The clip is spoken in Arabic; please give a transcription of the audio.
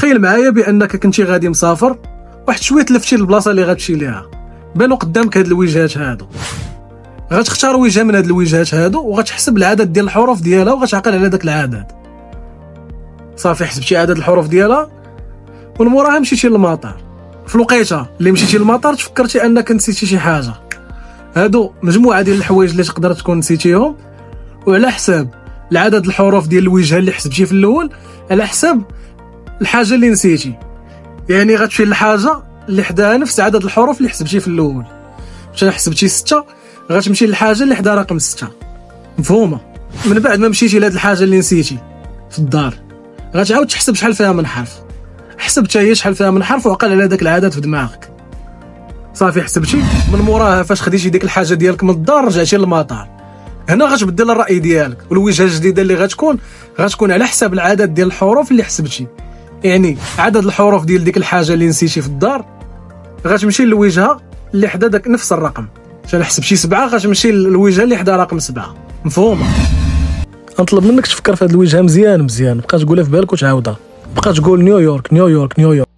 تخيل معايا بانك كنتي غادي مسافر واحد شويه تلفتي للبلاصه اللي غتمشي ليها، بانوا قدامك هاد الوجهات هادو، غتختار وجهه من هاد الوجهات هادو وغتحسب العدد ديال الحروف ديالها وغتعقل على داك العدد. صافي حسبتي عدد الحروف ديالها ومن موراها مشيتي للمطار. في الوقيته اللي مشيتي للمطار تفكرتي انك نسيتي شي حاجه. هادو مجموعه ديال الحوايج اللي تقدر تكون نسيتيهم، وعلى حساب العدد الحروف ديال الوجهه اللي حسبتي في الاول على حساب الحاجه اللي نسيتي، يعني غتمشي للحاجه اللي حداها نفس عدد الحروف اللي حسبتي في الاول. مشى حسبتي 6 غتمشي للحاجه اللي حداها رقم 6. مفهومه؟ من بعد ما مشيتي لهاد الحاجه اللي نسيتي في الدار غتعاود تحسب شحال فيها من حرف، حسبتها هي شحال فيها من حرف وعقل على داك العدد في دماغك. صافي حسبتي، من موراها فاش خديتي ديك الحاجه ديالك من الدار رجعتي للمطار، هنا غتبدل الراي ديالك والوجهه الجديده اللي غتكون على حساب العدد ديال الحروف اللي حسبتي. يعني عدد الحروف ديال ديك الحاجه اللي نسيتي في الدار غتمشي للوجهه اللي حدا داك نفس الرقم. عشان حسبتي 7 غتمشي للوجهه اللي حدا رقم 7. مفهومه؟ نطلب منك تفكر في هذه الوجهه مزيان، بقى تقولها في بالك وتعاودها، بقى تقول نيويورك نيويورك نيويورك.